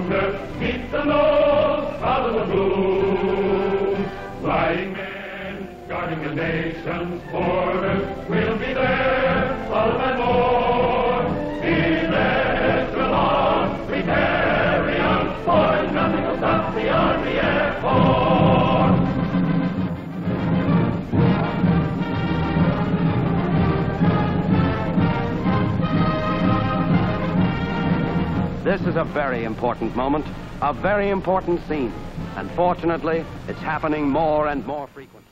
thunder, keep the nose out of the blue. Flying men, guarding the nation's borders, will be there, all and more. In extra long, we carry on, for nothing will stop the Army Air Force. This is a very important moment, a very important scene, and fortunately, it's happening more and more frequently.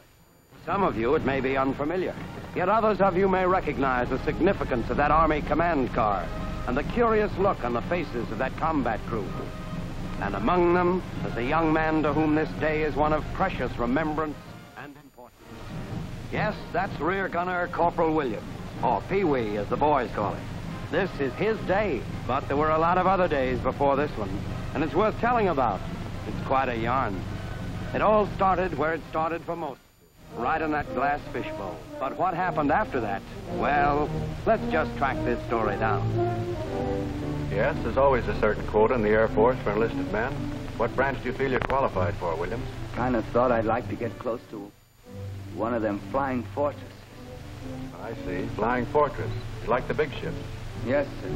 Some of you, it may be unfamiliar, yet others of you may recognize the significance of that Army command car and the curious look on the faces of that combat crew. And among them is a young man to whom this day is one of precious remembrance and importance. Yes, that's Rear Gunner Corporal Williams, or Pee-wee as the boys call it. This is his day, but there were a lot of other days before this one, and it's worth telling about. It's quite a yarn. It all started where it started for most, right in that glass fishbowl. But what happened after that? Well, let's just track this story down. Yes, there's always a certain quota in the Air Force for enlisted men. What branch do you feel you're qualified for, Williams? Kind of thought I'd like to get close to one of them flying fortresses. I see. Flying Fortress. You like the big ships? Yes, sir.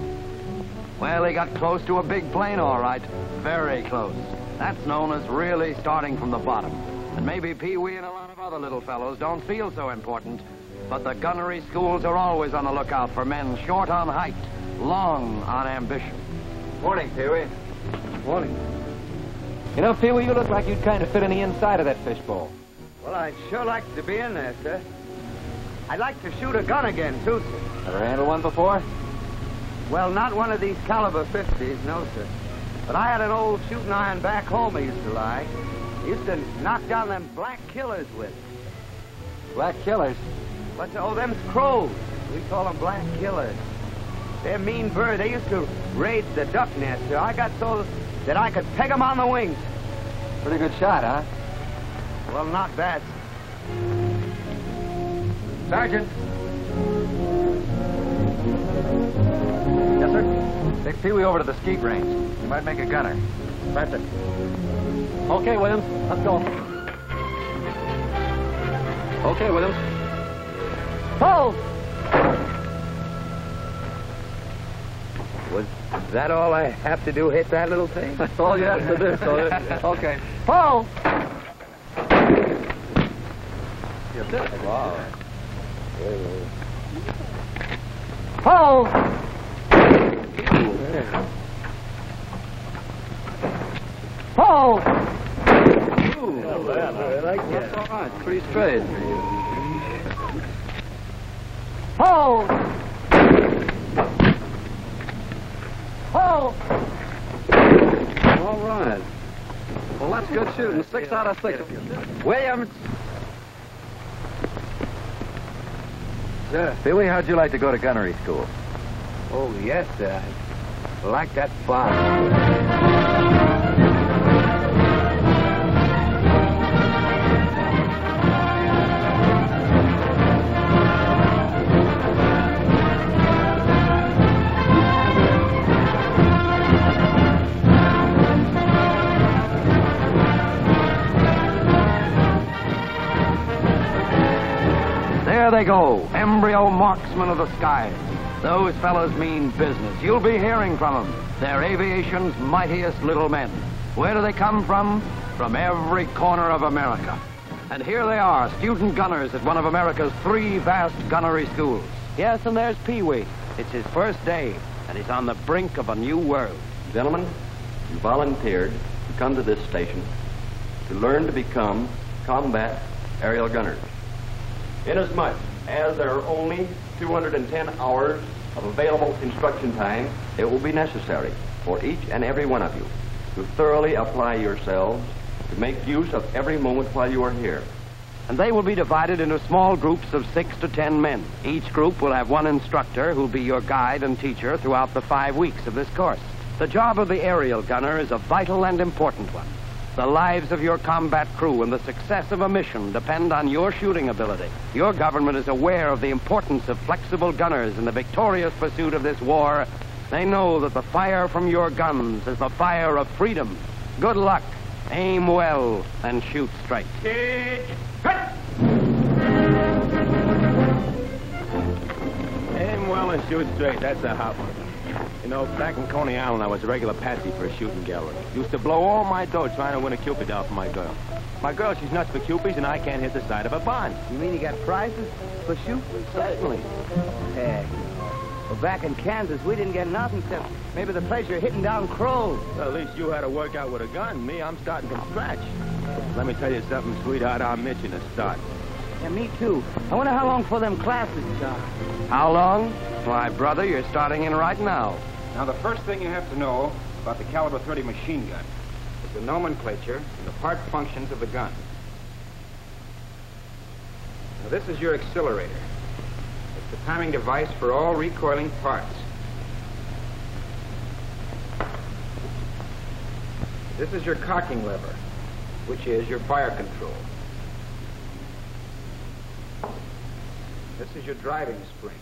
Well, he got close to a big plane, all right. Very close. That's known as really starting from the bottom. And maybe Pee-wee and a lot of other little fellows don't feel so important, but the gunnery schools are always on the lookout for men short on height, long on ambition. Morning, Pee-wee. Morning. You know, Pee-wee, you look like you'd kind of fit in the inside of that fishbowl. Well, I'd sure like to be in there, sir. I'd like to shoot a gun again, too, sir. Ever handled one before? Well, not one of these caliber 50s, no, sir. But I had an old shooting iron back home I used to like. I used to knock down them black killers with. Black killers? What's, oh, them's crows. We call them black killers. They're mean birds. They used to raid the duck nest, sir. I got so that I could peg them on the wings. Pretty good shot, huh? Well, not bad. Sergeant. Yes, sir? Take Pee-wee over to the skeet range. He might make a gunner. Right, sir. Okay, Williams. Let's go. Okay, Williams. Pull! Was that all I have to do, hit that little thing? That's all you have to do, Sawyer. Okay. Pull! Yes, sir. Wow. Pull! Pull! Ooh. I like that. That's all right. Pretty straight. Pull! Pull! All right. Well, that's good shooting. 6 out of 6. Williams! Sir. Pee-wee, how'd you like to go to gunnery school? Oh, yes, sir. I like that fun. There they go, embryo marksmen of the skies. Those fellows mean business. You'll be hearing from them. They're aviation's mightiest little men. Where do they come from? From every corner of America. And here they are, student gunners at one of America's 3 vast gunnery schools. Yes, and there's Pee-wee. It's his first day, and he's on the brink of a new world. Gentlemen, you volunteered to come to this station to learn to become combat aerial gunners. Inasmuch as there are only 210 hours of available instruction time, it will be necessary for each and every one of you to thoroughly apply yourselves to make use of every moment while you are here. And they will be divided into small groups of 6 to 10 men. Each group will have one instructor who'll be your guide and teacher throughout the 5 weeks of this course. The job of the aerial gunner is a vital and important one. The lives of your combat crew and the success of a mission depend on your shooting ability. Your government is aware of the importance of flexible gunners in the victorious pursuit of this war, They know that the fire from your guns is the fire of freedom. Good luck. Aim well and shoot straight. Aim well and shoot straight. That's a hot one. You know, back in Coney Island, I was a regular patsy for a shooting gallery. Used to blow all my dough trying to win a Cupid doll for my girl. My girl, she's nuts for Cupids, and I can't hit the side of a barn. You mean you got prizes for shooting? Certainly. Heck, well, back in Kansas, we didn't get nothing except maybe the pleasure of hitting down crows. Well, at least you had to work out with a gun. Me, I'm starting from scratch. Let me tell you something, sweetheart. I'm itching to start. Yeah, me too. I wonder how long for them classes start. How long? Why, brother, you're starting in right now. Now, the first thing you have to know about the caliber 30 machine gun is the nomenclature and the part functions of the gun. Now, this is your accelerator. It's the timing device for all recoiling parts. This is your cocking lever, which is your fire control. This is your driving spring.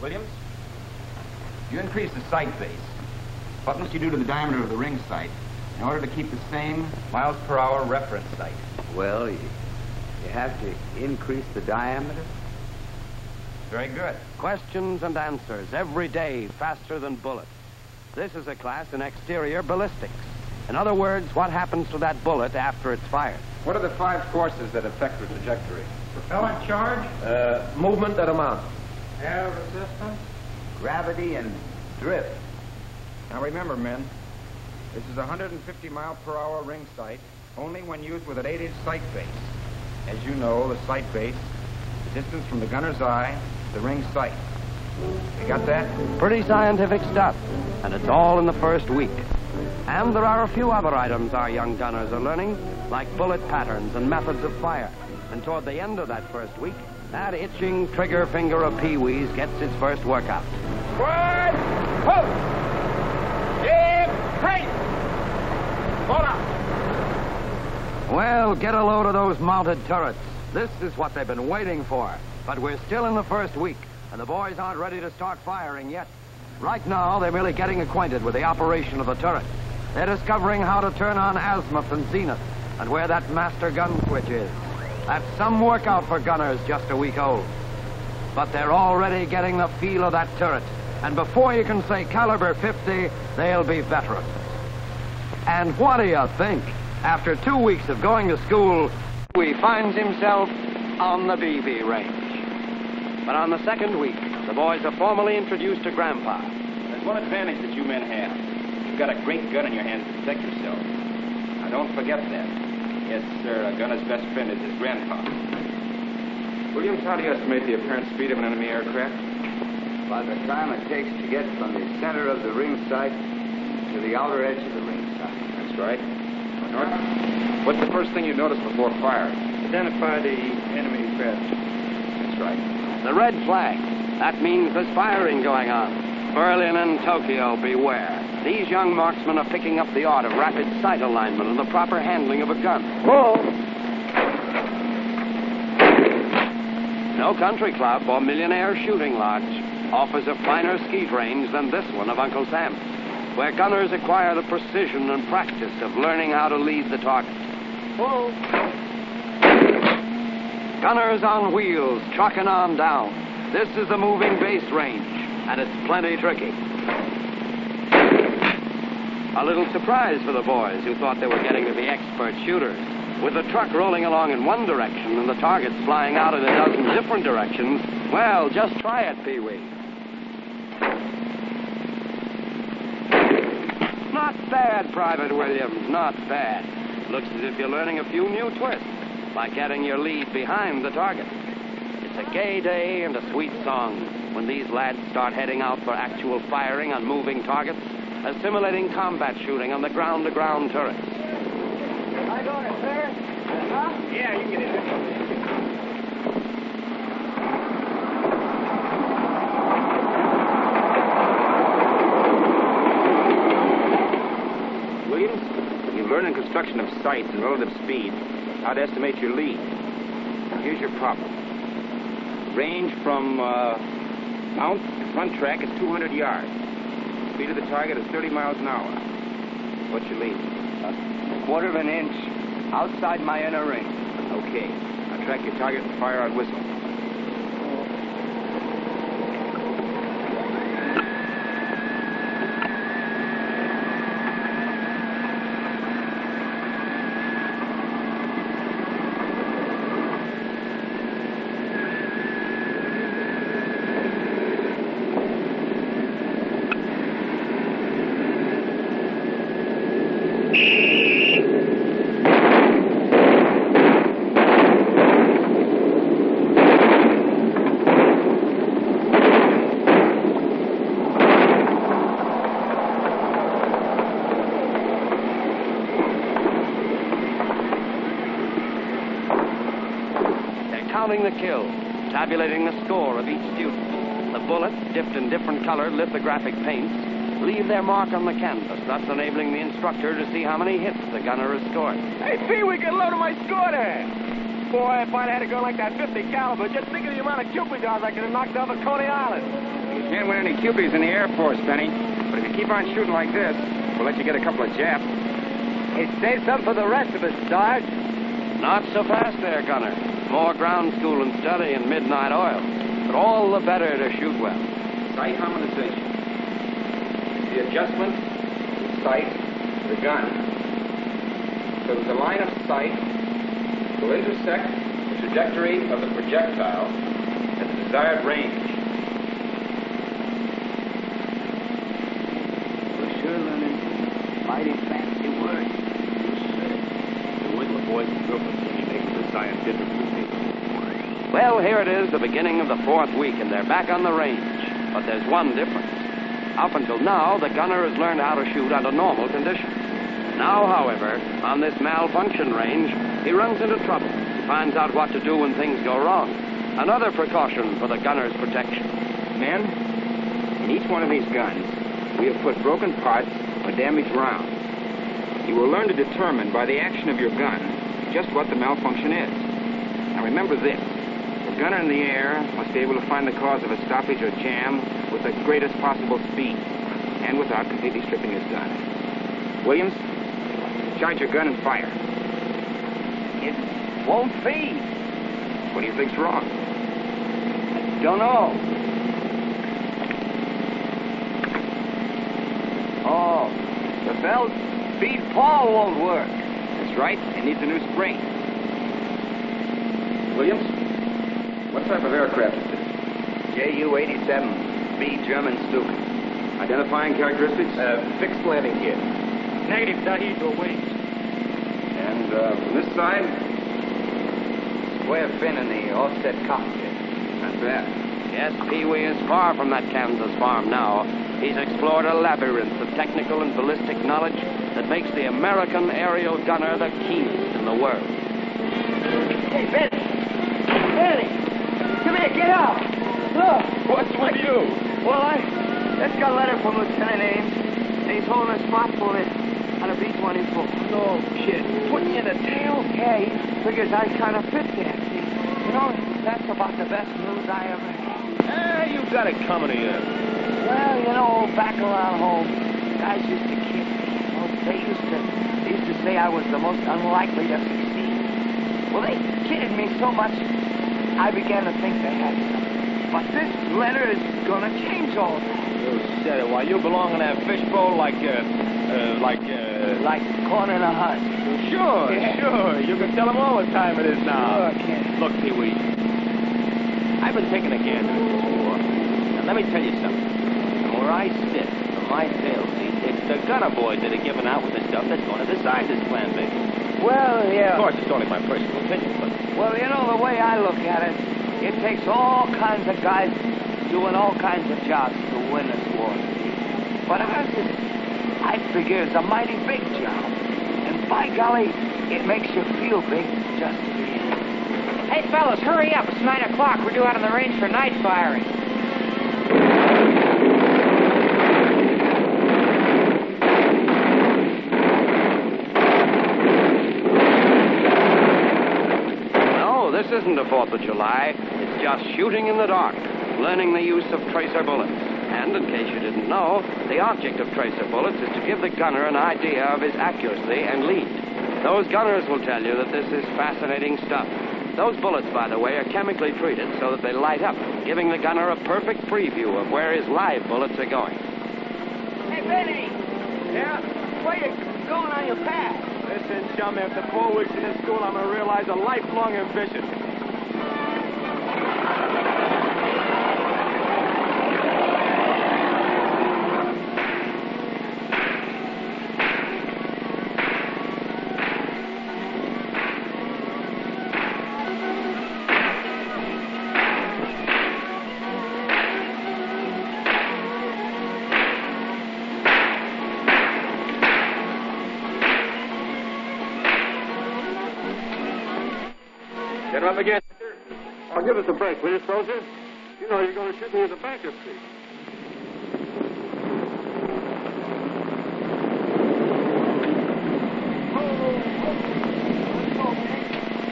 Williams, you increase the sight base. What must you do to the diameter of the ring sight in order to keep the same miles per hour reference sight? Well, you have to increase the diameter. Very good. Questions and answers every day, faster than bullets. This is a class in exterior ballistics. In other words, what happens to that bullet after it's fired? What are the 5 forces that affect the trajectory? Propellant charge? Movement at a mount. Air resistance? Gravity and drift. Now remember, men, this is a 150 mile per hour ring sight only when used with an 8-inch sight base. As you know, the sight base is the distance from the gunner's eye to the ring sight. You got that? Pretty scientific stuff, and it's all in the first week. And there are a few other items our young gunners are learning, like bullet patterns and methods of fire. And toward the end of that first week, that itching trigger finger of Pee-wee's gets its first workout. Squad! Halt! Give! Hey! Hold up! Well, get a load of those mounted turrets. This is what they've been waiting for. But we're still in the first week, and the boys aren't ready to start firing yet. Right now, they're merely getting acquainted with the operation of the turret. They're discovering how to turn on azimuth and zenith, and where that master gun switch is. That's some workout for gunners just a week old. But they're already getting the feel of that turret, and before you can say caliber 50, they'll be veterans. And what do you think? After 2 weeks of going to school, he finds himself on the BB range. But on the second week, the boys are formally introduced to Grandpa. There's one advantage that you men have. You've got a great gun in your hands to protect yourself. Now, don't forget that. Yes, sir, a gunner's best friend is his grandpa. Williams, how do you estimate the apparent speed of an enemy aircraft? By the time it takes to get from the center of the ring sight to the outer edge of the ring sight. That's right. North, what's the first thing you notice before fire? Identify the enemy craft. That's right. The red flag. That means there's firing going on. Berlin and Tokyo, beware. These young marksmen are picking up the art of rapid sight alignment and the proper handling of a gun. Whoa! No country club or millionaire shooting lodge offers a finer skeet range than this one of Uncle Sam's, where gunners acquire the precision and practice of learning how to lead the target. Whoa! Gunners on wheels, trucking on down. This is the moving base range, and it's plenty tricky. A little surprise for the boys who thought they were getting to be expert shooters. With the truck rolling along in one direction and the targets flying out in a dozen different directions, well, just try it, Pee-wee. Not bad, Private Williams, not bad. Looks as if you're learning a few new twists, like getting your lead behind the target. It's a gay day and a sweet song when these lads start heading out for actual firing on moving targets, assimilating combat shooting on the ground-to-ground turrets. I got it, sir. Huh? Yeah, you can get in there. Williams, you've learned in construction of sights and relative speed how to estimate your lead. Now, here's your problem. Range from mount to front track is 200 yards. Speed of the target is 30 miles an hour. What's your lead? A quarter of an inch outside my inner ring. Okay. Now track your target and fire on whistle. Counting the kills, tabulating the score of each student. The bullets, dipped in different colored lithographic paints, leave their mark on the canvas, thus enabling the instructor to see how many hits the gunner has scored. Hey, Pee, we can load my score there. Boy, if I'd had a gun like that 50 caliber, just think of the amount of Cupid guns I could have knocked off at Coney Island. You can't win any Cupies in the Air Force, Benny. But if you keep on shooting like this, we'll let you get a couple of japs. Hey, save some for the rest of us, Sarge. Not so fast there, gunner. More ground school and study and midnight oil. But all the better to shoot well. Sight harmonization. The adjustment, the sight, the gun. So that the line of sight will intersect the trajectory of the projectile at the desired range. We're sure learning mighty fancy words. The Whitler boys and girls are making the scientific routine. Well, here it is, the beginning of the fourth week, and they're back on the range. But there's one difference. Up until now, the gunner has learned how to shoot under normal conditions. Now, however, on this malfunction range, he runs into trouble. He finds out what to do when things go wrong. Another precaution for the gunner's protection. Men, in each one of these guns, we have put broken parts or damaged rounds. You will learn to determine by the action of your gun just what the malfunction is. Now remember this. The gunner in the air must be able to find the cause of a stoppage or jam with the greatest possible speed and without completely stripping his gun. Williams, charge your gun and fire. It won't feed. What do you think's wrong? Don't know. Oh, the belt feed pawl won't work. That's right. It needs a new spring. Williams, what type of aircraft is this? Ju-87B German Stuka. Identifying characteristics? Fixed landing gear. Negative, Tahiti wings. And from this side? Square fin in the offset cockpit. Not bad. Yes, Pee-wee is far from that Kansas farm now. He's explored a labyrinth of technical and ballistic knowledge that makes the American aerial gunner the keenest in the world. Hey, Benny! Benny! Come here, get out! Look! What's with you? Well, I just got a letter from Lieutenant Ames, and he's holding a spot for it on a B-24. No, kid. Putting you in the tail? Yeah, he figures I kind of fit there. See? You know, that's about the best news I ever had. You got it coming to you. Well, you know, back around home, guys used to kid me. Well, they used to say I was the most unlikely to succeed. Well, they kidded me so much, I began to think they had something. But this letter is gonna change all that. You said it. Why, you belong in that fishbowl like corn in a husk. Sure, Yeah. sure. You can tell them all what time it is now. Sure, kid. Look, Pee-wee, I've been taking a gander at this war. Now, let me tell you something. From where I sit, from my tail seat, it's the gunner boys that are giving out with the stuff that's going to decide this plan, baby. Well, yeah. Of course, it's only my personal opinion, but... Well, you know, the way I look at it, it takes all kinds of guys doing all kinds of jobs to win this war. But ours is, I figure, is a mighty big job. And by golly, it makes you feel big just to be in it. Hey, fellas, hurry up. It's 9 o'clock. We're due out on the range for night firing. No, this isn't a 4th of July. It's just shooting in the dark, learning the use of tracer bullets. And in case you didn't know, the object of tracer bullets is to give the gunner an idea of his accuracy and lead. Those gunners will tell you that this is fascinating stuff. Those bullets, by the way, are chemically treated so that they light up, giving the gunner a perfect preview of where his live bullets are going. Hey, Benny! Yeah? Where you going on your path? Listen, chum, after 4 weeks in this school, I'm gonna realize a lifelong ambition. Get up again. Oh, give us a break, will you, soldier? You know you're going to shoot me in the back of the seat.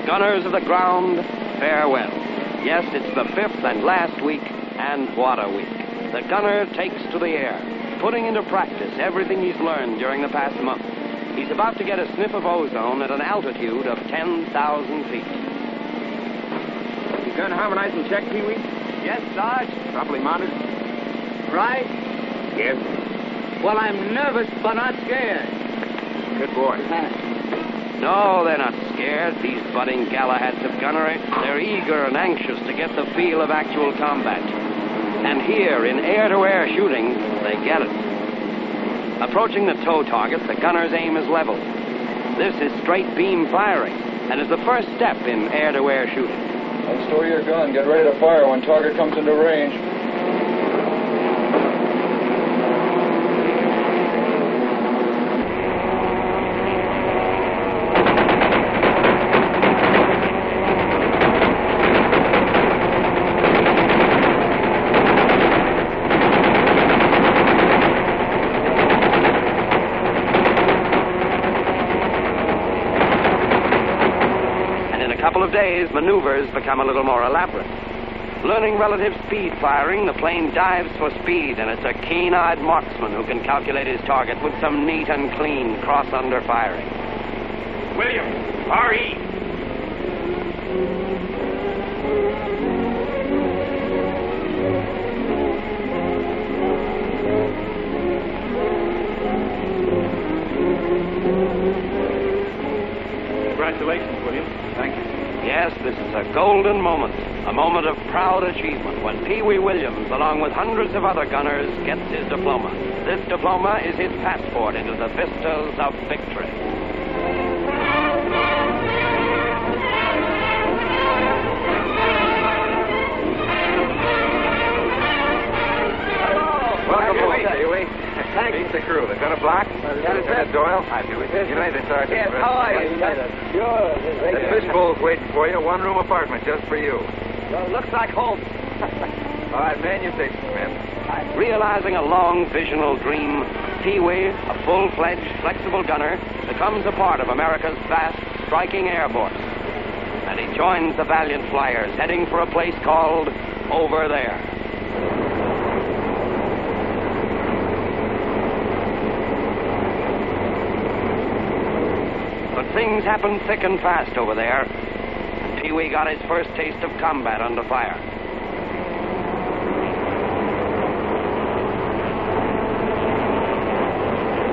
Gunners of the ground, farewell. Yes, it's the 5th and last week, and what a week. The gunner takes to the air, putting into practice everything he's learned during the past month. He's about to get a sniff of ozone at an altitude of 10,000 feet. Gun harmonized and checked, Pee-wee? Yes, Sarge? Properly mounted? Right? Yes. Well, I'm nervous, but not scared. Good boy. No, they're not scared, these budding Galahads of gunnery. They're eager and anxious to get the feel of actual combat. And here, in air-to-air shooting, they get it. Approaching the tow target, the gunner's aim is leveled. This is straight beam firing, and is the first step in air-to-air shooting. Unstore your gun. Get ready to fire when target comes into range. Days, maneuvers become a little more elaborate. Learning relative speed firing, the plane dives for speed, and it's a keen-eyed marksman who can calculate his target with some neat and clean cross-under firing. William, R.E. Congratulations, William. Thank you. Yes, this is a golden moment, a moment of proud achievement when Pee Wee Williams, along with hundreds of other gunners, gets his diploma. This diploma is his passport into the vistas of victory. Welcome home, Pee-wee. Thanks. Meet the crew. Lieutenant Black. Lieutenant Doyle. Hi, Pee-wee. Good night, Sergeant. Yes, how are you? Sure. The fishbowl's waiting for you. One-room apartment just for you. Well, looks like home. All right, man, you take some men. Realizing a long visional dream, Pee Wee, a full-fledged, flexible gunner, becomes a part of America's vast, striking air force. And he joins the valiant flyers heading for a place called Over There. But things happen thick and fast over there. And Pee Wee got his first taste of combat under fire.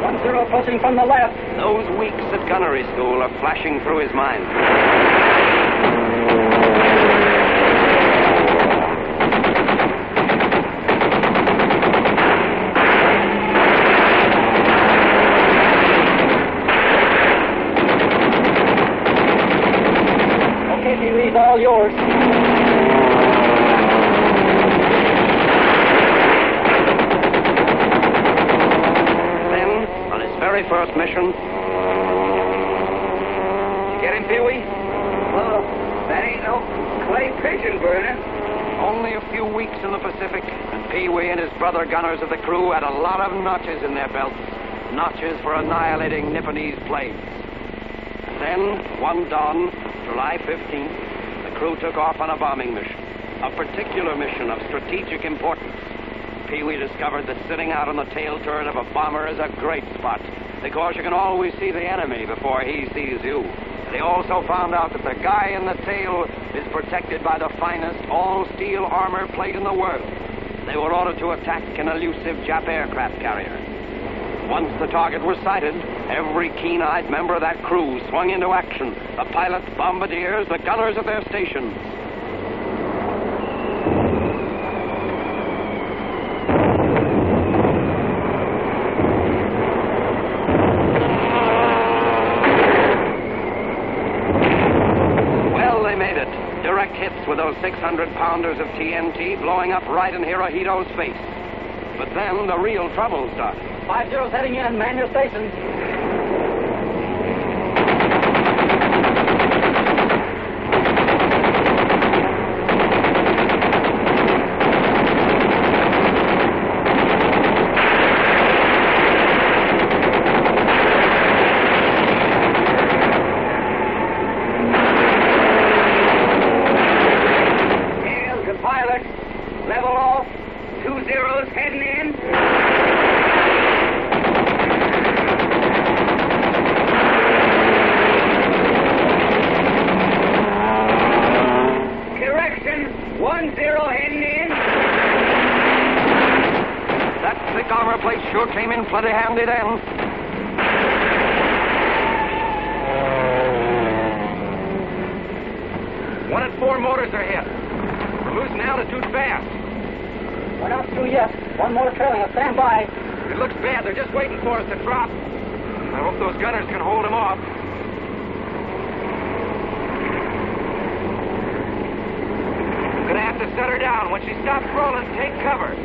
1-0 approaching from the left. Those weeks at gunnery school are flashing through his mind. Okay, Pee-wee's all yours. Very first mission. You get him, Pee-wee? Well, that ain't no clay pigeon burner. Only a few weeks in the Pacific, and Pee Wee and his brother gunners of the crew had a lot of notches in their belts. Notches for annihilating Nipponese planes. And then, one dawn, July 15th, the crew took off on a bombing mission. A particular mission of strategic importance. Pee Wee discovered that sitting out on the tail turret of a bomber is a great spot because you can always see the enemy before he sees you. And he also found out that the guy in the tail is protected by the finest all-steel armor plate in the world. They were ordered to attack an elusive Jap aircraft carrier. Once the target was sighted, every keen-eyed member of that crew swung into action. The pilots, bombardiers, the gunners at their stations. Well, they made it. Direct hits with those 600-pounders of TNT blowing up right in Hirohito's face. But then the real trouble started. 5-0's heading in. Man your stations. Tails and pilots, level off. 2-0's heading in. Correction, 1-0 heading in. That thick armor plate sure came in plenty handy then. One and 4 motors are hit. We're losing altitude fast. We're not through yet. One more trailing us. Stand by. It looks bad. They're just waiting for us to drop. I hope those gunners can hold them off. Gonna have to set her down. When she stops rolling, take cover.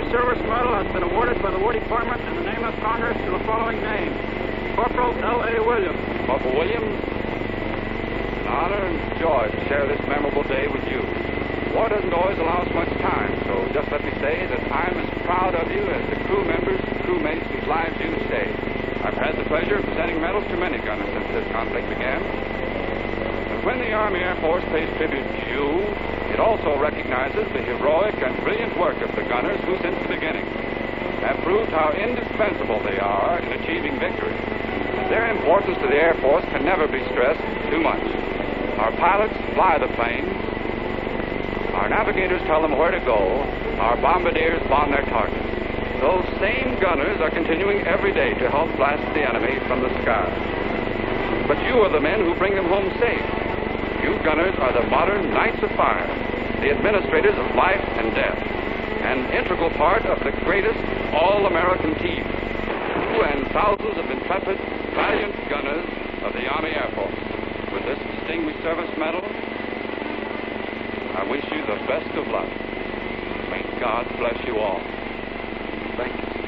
Service Medal has been awarded by the War Department in the name of Congress to the following names. Corporal L.A. Williams. Corporal Williams, it's an honor and joy to share this memorable day with you. War doesn't always allow us much time, so just let me say that I'm as proud of you as the crew members and crewmates whose lives you saved. I've had the pleasure of presenting medals to many gunners since this conflict began. But when the Army Air Force pays tribute to you, it also recognizes the heroic and brilliant work of the gunners who, since the beginning, have proved how indispensable they are in achieving victory. Their importance to the Air Force can never be stressed too much. Our pilots fly the planes. Our navigators tell them where to go. Our bombardiers bomb their targets. Those same gunners are continuing every day to help blast the enemy from the sky. But you are the men who bring them home safe. You gunners are the modern knights of fire, the administrators of life and death, an integral part of the greatest all-American team. You and thousands of intrepid, valiant gunners of the Army Air Force. With this Distinguished Service Medal, I wish you the best of luck. May God bless you all. Thank you.